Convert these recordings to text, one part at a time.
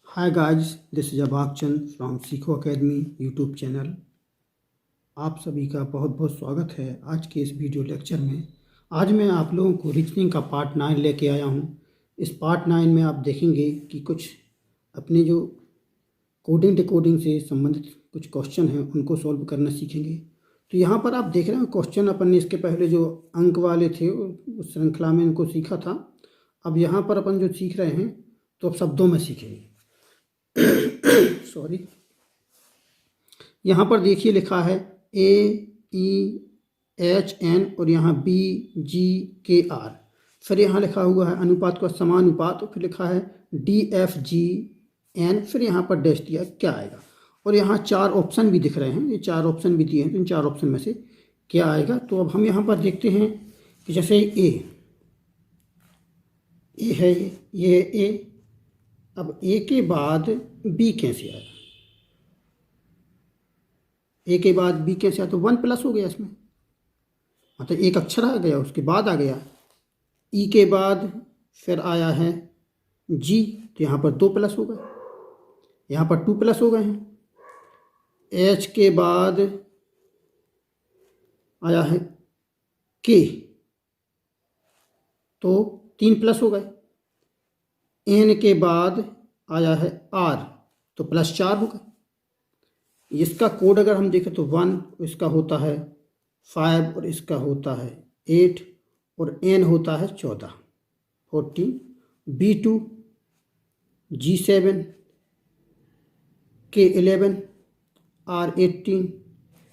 Hi guys, this is Abak Chand from Seekho academy YouTube channel. आप सभी का बहुत बहुत स्वागत है आज के इस वीडियो लेक्चर में। आज मैं आप लोगों को रीजनिंग का पार्ट 9 लेके आया हूँ। इस पार्ट 9 में आप देखेंगे कि कुछ अपने जो कोडिंग डिकोडिंग से संबंधित कुछ क्वेश्चन हैं उनको सॉल्व करना सीखेंगे। तो यहाँ पर आप देख रहे हैं क्वेश्चन अपन ने इसके पहले जो अंक वाले थे उस श्रृंखला में इनको सीखा था। अब यहाँ पर अपन जो सीख रहे हैं तो अब शब्दों में सीखेंगे। सॉरी, यहाँ पर देखिए लिखा है AEHN और यहाँ BGKR, फिर यहाँ लिखा हुआ है अनुपात का समानुपात और फिर लिखा है DFGN, फिर यहाँ पर डैश दिया क्या आएगा। और यहाँ चार ऑप्शन भी दिख रहे हैं, ये चार ऑप्शन भी दिए हैं, तो इन चार ऑप्शन में से क्या आएगा। तो अब हम यहाँ पर देखते हैं कि जैसे ए है, ये है ए। अब ए के बाद बी कैसे आया, ए के बाद बी कैसे आया, तो 1 प्लस हो गया इसमें, मतलब एक अक्षर आ गया उसके बाद आ गया। ई के बाद फिर आया है जी, तो यहाँ पर 2 प्लस हो गए, यहाँ पर 2 प्लस हो गए हैं। एच के बाद आया है के, तो 3 प्लस हो गए। एन के बाद आया है आर, तो +4 हो गए। इसका कोड अगर हम देखें तो 1, इसका होता है 5 और इसका होता है 8 और एन होता है 14 14, B2 G7 K11 R18।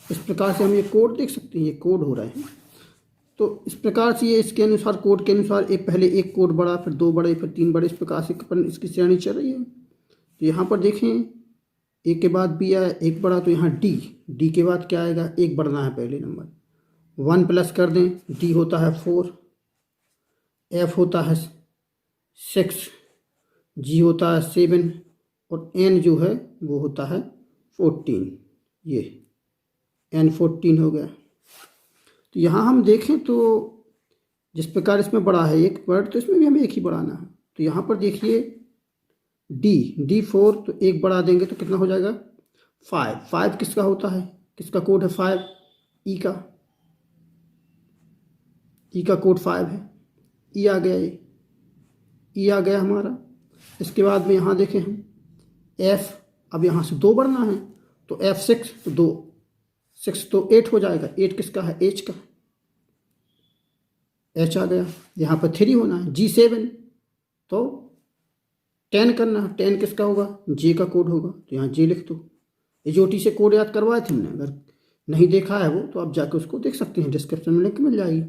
इस प्रकार से हम ये कोड देख सकते हैं, ये कोड हो रहे हैं। तो इस प्रकार से ये इसके अनुसार कोड के अनुसार एक पहले एक कोड बड़ा, फिर 2 बड़े, फिर 3 बड़े, इस प्रकार से इसकी श्रेणी चल रही है। तो यहाँ पर देखें ए के बाद बी आया एक बड़ा, तो यहाँ डी के बाद क्या आएगा, एक बढ़ना है पहले नंबर, 1 प्लस कर दें, डी होता है 4, एफ होता है 6, जी होता है 7 और एन जो है वो होता है 14। ये एन 14 हो गया। तो यहाँ हम देखें तो जिस प्रकार इसमें बड़ा है एक वर्ड, तो इसमें भी हमें एक ही बढ़ाना है। तो यहाँ पर देखिए डी 4, तो एक बढ़ा देंगे तो कितना हो जाएगा 5 किसका होता है, किसका कोड है 5, ई का कोड 5 है। ई आ गया, ये ई आ गया हमारा। इसके बाद में यहाँ देखें हम एफ, अब यहाँ से 2 बढ़ना है तो F6, तो 2 6 तो 8 हो जाएगा। 8 किसका है, एच का, एच आ गया। यहाँ पर 3 होना है, G7 तो 10 करना है, 10 किसका होगा, जे का कोड होगा, तो यहाँ जे लिख दो। एजोटी से कोड याद करवाए थे हमने, अगर नहीं देखा है वो तो आप जाके उसको देख सकते हैं, डिस्क्रिप्शन में लिंक मिल जाएगी।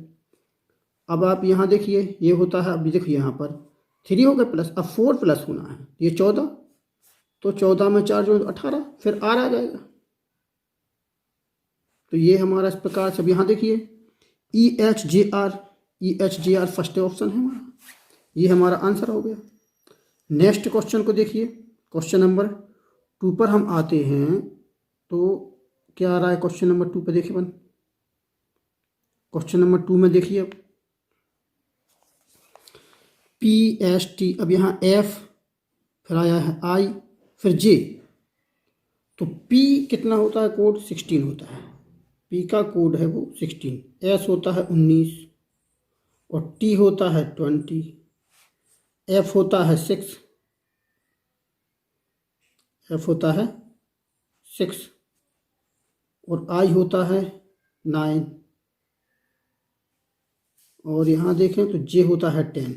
अब आप यहाँ देखिए ये होता है, अभी देखिए यहाँ पर 3 हो गए प्लस, अब 4 प्लस होना है, ये 14, तो 14 में 4 जो 18, फिर आर आ जाएगा। तो ये हमारा इस प्रकार से, अब यहाँ देखिए EHJR फर्स्ट ऑप्शन है हमारा, ये हमारा आंसर हो गया। नेक्स्ट क्वेश्चन को देखिए, क्वेश्चन नंबर 2 पर हम आते हैं। तो क्या आ रहा है क्वेश्चन नंबर 2 पर, देखिए क्वेश्चन नंबर 2 में देखिए अब PST, अब यहाँ F, फिर आया है I, फिर J, तो P कितना होता है कोड, 16 होता है। P का कोड है वो 16, S होता है 19 और T होता है 20, F होता है 6, F होता है 6 और I होता है 9 और यहाँ देखें तो J होता है 10।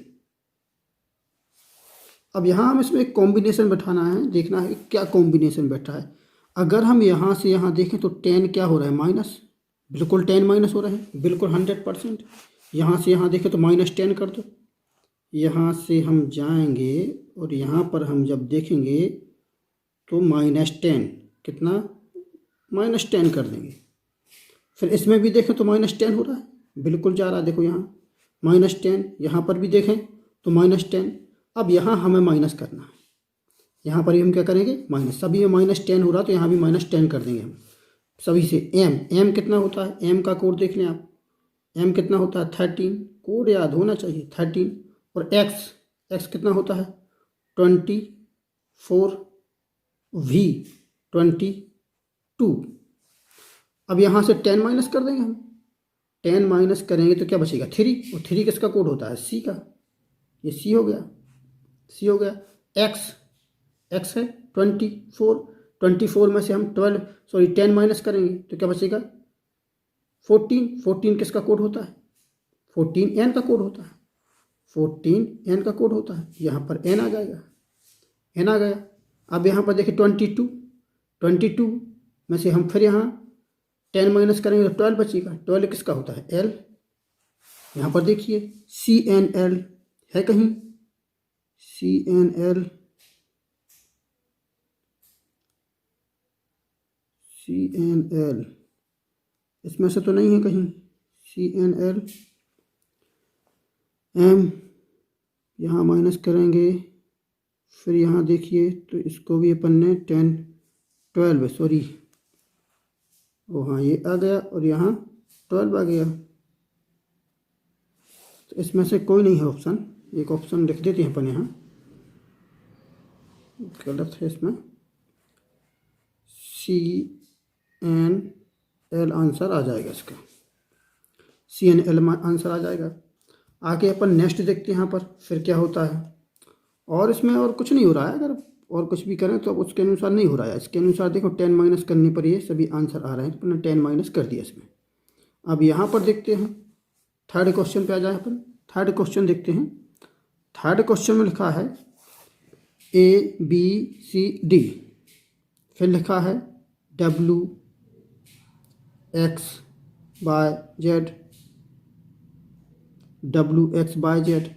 अब यहाँ हम इसमें एक कॉम्बिनेशन बैठाना है, देखना है क्या कॉम्बिनेशन बैठा है। अगर हम यहाँ से यहाँ देखें तो 10 क्या हो रहा है, माइनस, बिल्कुल 10 माइनस हो रहे हैं, बिल्कुल 100%। यहाँ से यहाँ देखें तो -10 कर दो, यहाँ से हम जाएंगे और यहाँ पर हम जब देखेंगे तो -10 कितना, -10 कर देंगे। फिर इसमें भी देखें तो -10 हो रहा है, बिल्कुल जा रहा है, देखो यहाँ -10, यहाँ पर भी देखें तो -10। अब यहाँ हमें माइनस करना है, यहाँ पर ही हम क्या करेंगे माइनस, सभी में -10 हो रहा तो यहाँ भी -10 कर देंगे हम सभी से। एम कितना होता है, एम का कोड देख लें आप, एम कितना होता है 13, कोड याद होना चाहिए 13। और एक्स कितना होता है 20, 4V22। अब यहाँ से 10 माइनस कर देंगे हम, 10 माइनस करेंगे तो क्या बचेगा 3, और 3 किसका कोड होता है C का, ये C हो गया, C हो गया। x है 24 में से हम 10 माइनस करेंगे तो क्या बचेगा 14 किसका कोड होता है 14n का कोड होता है, 14n का कोड होता है। यहाँ पर n आ जाएगा, n आ गया। अब यहाँ पर देखिए 22 में से हम फिर यहाँ 10 माइनस करेंगे तो 12 बचेगा, 12 किसका होता है l। यहाँ पर देखिए CNL है कहीं, CNL इसमें से तो नहीं है कहीं, CNL M यहाँ माइनस करेंगे, फिर यहाँ देखिए तो इसको भी अपन ने 12 सॉरी, ओ हाँ ये आ गया और यहाँ 12 आ गया। तो इसमें से कोई नहीं है ऑप्शन, एक ऑप्शन लिख देते हैं अपन यहाँ, गलत है इसमें, CNL आंसर आ जाएगा इसका, CNL आंसर आ जाएगा। आगे अपन नेक्स्ट देखते हैं यहाँ पर फिर क्या होता है, और इसमें और कुछ नहीं हो रहा है, अगर और कुछ भी करें तो अब उसके अनुसार नहीं हो रहा है। इसके अनुसार देखो 10 माइनस करने पर ये सभी आंसर आ रहे हैं, तो अपने 10 माइनस कर दिया इसमें। अब यहाँ पर देखते हैं थर्ड क्वेश्चन पे आ जाए अपन, थर्ड क्वेश्चन देखते हैं। थर्ड क्वेश्चन में लिखा है ABCD, फिर लिखा है WXYZ,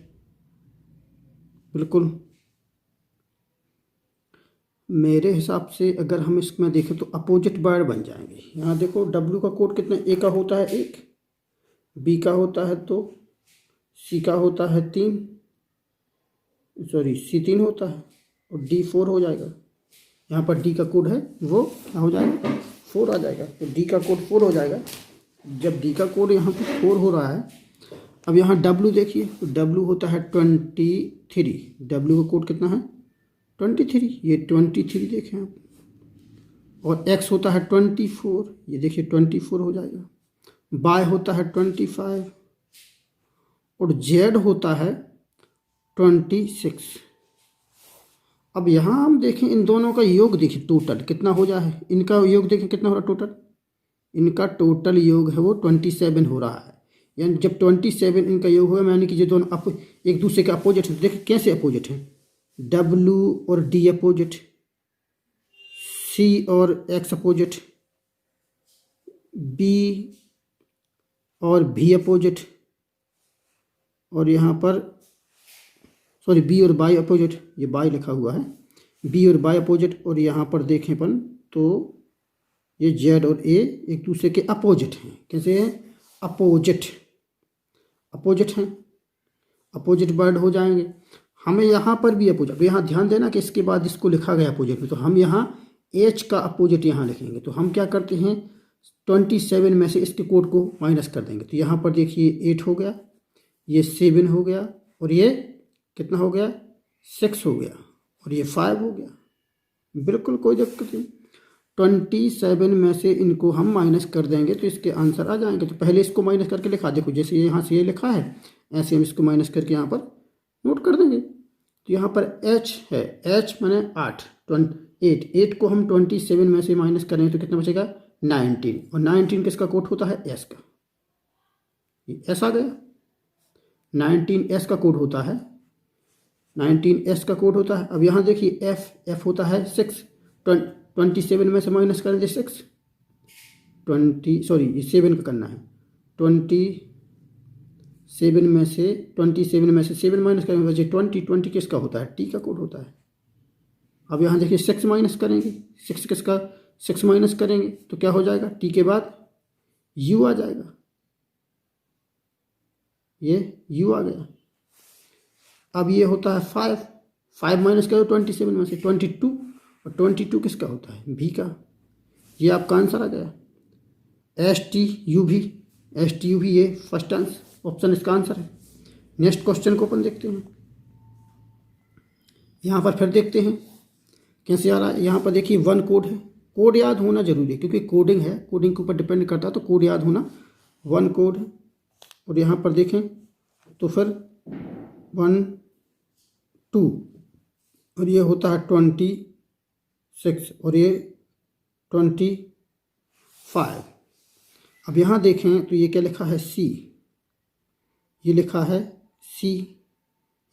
बिल्कुल मेरे हिसाब से अगर हम इसमें देखें तो अपोजिट वर्ड बन जाएंगे। यहाँ देखो W का कोड कितना, A का होता है 1, B का होता है 2, C का होता है 3, सॉरी C 3 होता है, और D 4 हो जाएगा। यहाँ पर D का कोड है वो क्या हो जाएगा 4 आ जाएगा, तो D का कोड 4 हो जाएगा। जब D का कोड यहाँ पर 4 हो रहा है, अब यहाँ W देखिए तो W होता है 23, W का कोड कितना है 23, ये 23 देखें आप, और X होता है 24, ये देखिए 24 हो जाएगा। Y होता है 25 और Z होता है 26। अब यहाँ हम देखें इन दोनों का योग देखिए टोटल कितना हो जाए, इनका योग देखें कितना हो रहा है टोटल, इनका टोटल योग है वो 27 हो रहा है। यानी जब 27 इनका योग हुआ, यानी कि ये दोनों एक दूसरे के अपोजिट हैं। देखिए कैसे अपोजिट हैं, W और D अपोजिट, C और X अपोजिट, B और V अपोजिट, और यहाँ पर सॉरी B और Y अपोजिट, ये Y लिखा हुआ है, B और Y अपोजिट। और यहाँ पर देखें अपन तो ये Z और A एक दूसरे के अपोजिट हैं। कैसे हैं अपोजिट हैं, अपोजिट वर्ड हो जाएंगे। हमें यहाँ पर भी अपोजिट, अब यहाँ ध्यान देना कि इसके बाद इसको लिखा गया अपोजिट में, तो हम यहाँ H का अपोजिट यहाँ लिखेंगे। तो हम क्या करते हैं 27 में से इसके कोड को माइनस कर देंगे। तो यहाँ पर देखिए 8 हो गया, ये 7 हो गया, और ये कितना हो गया 6 हो गया, और ये 5 हो गया। बिल्कुल कोई दिक्कत नहीं, 27 में से इनको हम माइनस कर देंगे तो इसके आंसर आ जाएंगे। तो पहले इसको माइनस करके लिखा, देखो जैसे यहाँ से ये लिखा है ऐसे हम इसको माइनस करके यहाँ पर नोट कर देंगे। तो यहाँ पर H है, H माने 8 को हम 27 में से माइनस करेंगे तो कितना बचेगा 19, और 19 किसका कोड होता है S का, ये S आ गया, 19 S का कोड होता है, 19 S का कोड होता है। अब यहाँ देखिए F होता है 6, 27 में से माइनस करेंगे 6, 7 का करना है, 27 में से 7 माइनस करेंगे बचे 20 किसका होता है T का कोड होता है। अब यहाँ देखिए 6 माइनस करेंगे, 6 माइनस करेंगे तो क्या हो जाएगा, T के बाद U आ जाएगा, ये U आ गया। अब ये होता है 5 माइनस करो 27 में से 22, और 22 किसका होता है V का, ये आपका आंसर आ गया। STUV ये फर्स्ट ऑप्शन इसका आंसर है। नेक्स्ट क्वेश्चन को अपन देखते हैं। यहाँ पर फिर देखते हैं कैसे आ रहा है, यहाँ पर देखिए 1 कोड है, कोड याद होना जरूरी है क्योंकि कोडिंग है, कोडिंग के ऊपर डिपेंड करता है, तो कोड याद होना, 1 कोड है। और यहाँ पर देखें तो फिर 1 2 और ये होता है 26 और ये 25। अब यहाँ देखें तो ये क्या लिखा है, सी, ये लिखा है सी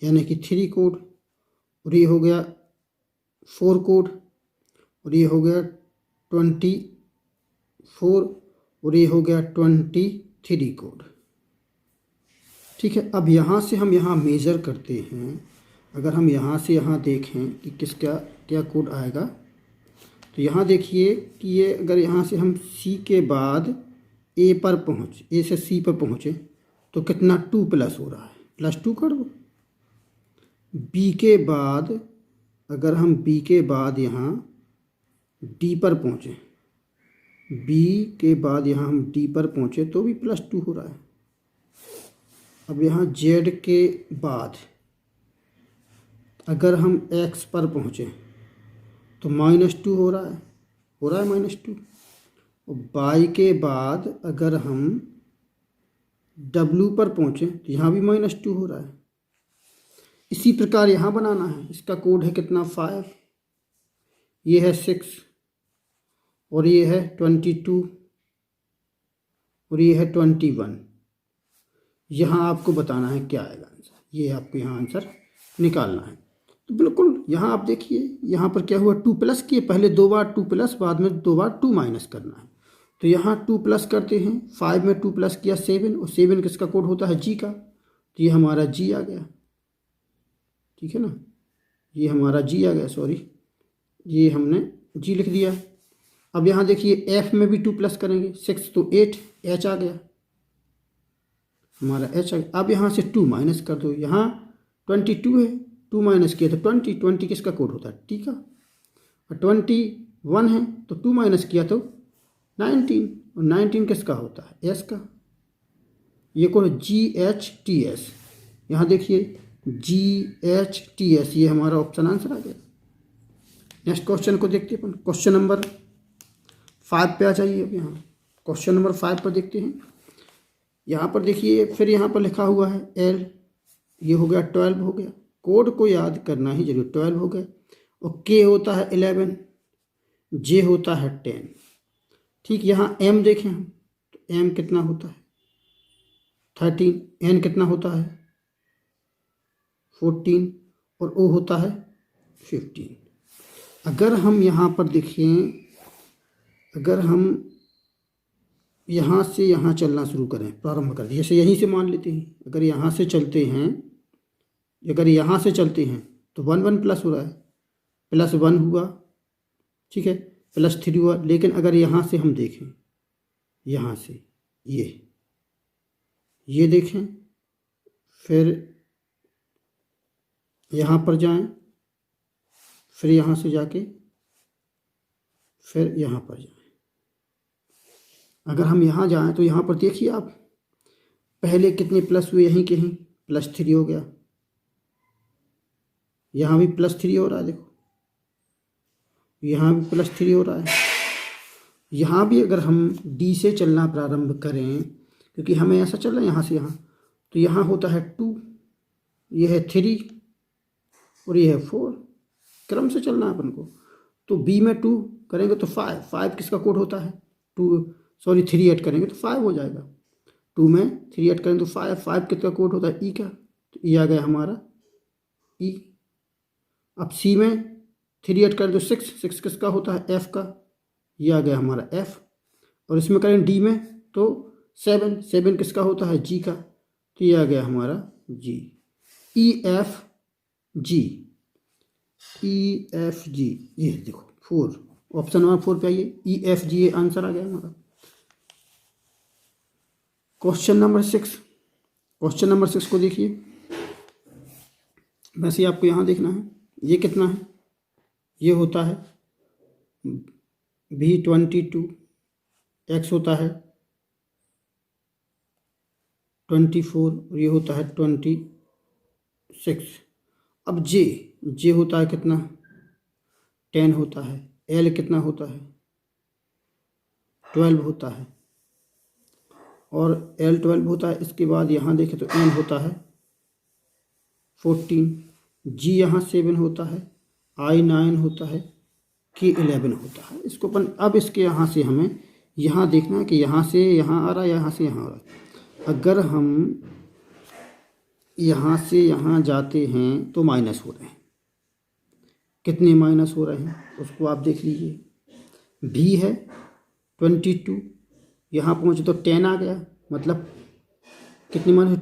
यानी कि 3 कोड, और ये हो गया 4 कोड, और ये हो गया 24, और ये हो गया 23 कोड। ठीक है, अब यहाँ से हम यहाँ मेज़र करते हैं। अगर हम यहाँ से यहाँ देखें कि किसका क्या कोड आएगा, तो यहाँ देखिए कि ये अगर यहाँ से हम सी के बाद ए पर ए से सी पर पहुँचे तो कितना 2 प्लस हो रहा है, +2 कर दो। बी के बाद अगर हम बी के बाद यहाँ डी पर पहुँचे, बी के बाद यहाँ हम डी पर पहुँचे तो भी +2 हो रहा है। अब यहाँ जेड के बाद अगर हम एक्स पर पहुँचे तो -2 हो रहा है, -2। और बाई के बाद अगर हम डब्लू पर पहुँचे तो यहाँ भी -2 हो रहा है। इसी प्रकार यहाँ बनाना है, इसका कोड है कितना 5, ये है 6 और ये है 22 और ये है 21। यहाँ आपको बताना है क्या आएगा आंसर, ये आपको यहाँ आंसर निकालना है। तो बिल्कुल यहाँ आप देखिए यहाँ पर क्या हुआ, 2 प्लस किए, पहले 2 बार 2 प्लस, बाद में 2 बार 2 माइनस करना है। तो यहाँ 2 प्लस करते हैं, 5 में 2 प्लस किया 7, और 7 किसका कोड होता है, जी का, तो ये हमारा जी आ गया। ठीक है ना, ये हमारा जी आ गया, सॉरी ये हमने जी लिख दिया। अब यहाँ देखिए एफ में भी 2 प्लस करेंगे, 6 तो 8, एच आ गया हमारा, एच आ गया। अब यहाँ से 2 माइनस कर दो, यहाँ 22 है, 2 माइनस किया तो 20 किसका कोड होता है, टी का, और 21 है तो 2 माइनस किया तो 19, और 19 किसका होता है, एस का। ये कोड GHTS, यहाँ देखिए GHTS, ये हमारा ऑप्शन आंसर आ गया। नेक्स्ट क्वेश्चन को देखते हैं अपन, क्वेश्चन नंबर 5 पे आ जाइए। अब यहाँ क्वेश्चन नंबर 5 पर देखते हैं। यहाँ पर देखिए फिर यहाँ पर लिखा हुआ है L, ये हो गया 12 हो गया, कोड को याद करना ही जरूर, 12 हो गया, और K होता है 11, J होता है 10। ठीक, यहाँ M देखें हम तो M कितना होता है 13, N कितना होता है 14, और O होता है 15। अगर हम यहाँ पर देखें, अगर हम यहाँ से यहाँ चलना शुरू करें, प्रारंभ कर, जैसे यहीं से मान लेते हैं, अगर यहाँ से चलते हैं, अगर यहाँ से चलते हैं तो 1 1 प्लस हो रहा है, +1 हुआ, ठीक है, +3 हुआ। लेकिन अगर यहाँ से हम देखें, यहाँ से ये देखें, फिर यहाँ पर जाएं, फिर यहाँ से जाके फिर यहाँ पर जाएं। अगर हम यहाँ जाएं तो यहाँ पर देखिए आप, पहले कितने प्लस हुए, यहीं के यहीं +3 हो गया, यहाँ भी +3 हो रहा है, देखो यहाँ भी +3 हो रहा है। यहाँ भी अगर हम D से चलना प्रारंभ करें, क्योंकि हमें ऐसा चल रहा है यहाँ से यहाँ, तो यहाँ होता है 2, ये है 3 और ये है 4, क्रम से चलना है अपन को। तो B में 2 करेंगे तो 5 किसका कोड होता है, 3 ऐड करेंगे तो 5 हो जाएगा, 2 में 3 ऐड करेंगे तो 5 किसका कोड होता है, E का, तो E आ गया हमारा E। अब C में 3 ऐड करें तो 6 किसका होता है, F का, ये आ गया हमारा F। और इसमें करें D में तो 7 किसका होता है, G का, तो ये आ गया हमारा G, EFG, ये देखो 4, ऑप्शन नंबर 4 पे आइए, EFG, ये आंसर आ गया हमारा। क्वेश्चन नंबर 6 को देखिए, वैसे आपको यहाँ देखना है, ये कितना है, ये होता है B22, X होता है 24 और ये होता है 26। अब J होता है कितना 10 होता है, एल कितना होता है 12 होता है, और एल 12 होता है। इसके बाद यहाँ देखें तो एन होता है 14, जी यहाँ 7 होता है, आई 9 होता है, के 11 होता है। इसको अपन अब इसके यहाँ से हमें यहाँ देखना है कि यहाँ से यहाँ आ रहा है, यहाँ से यहाँ आ रहा है। अगर हम यहाँ से यहाँ जाते हैं तो माइनस हो रहे हैं, कितने माइनस हो रहे हैं उसको आप देख लीजिए। भी है 22, यहाँ पहुँचे तो 10 आ गया, मतलब कितने माइनस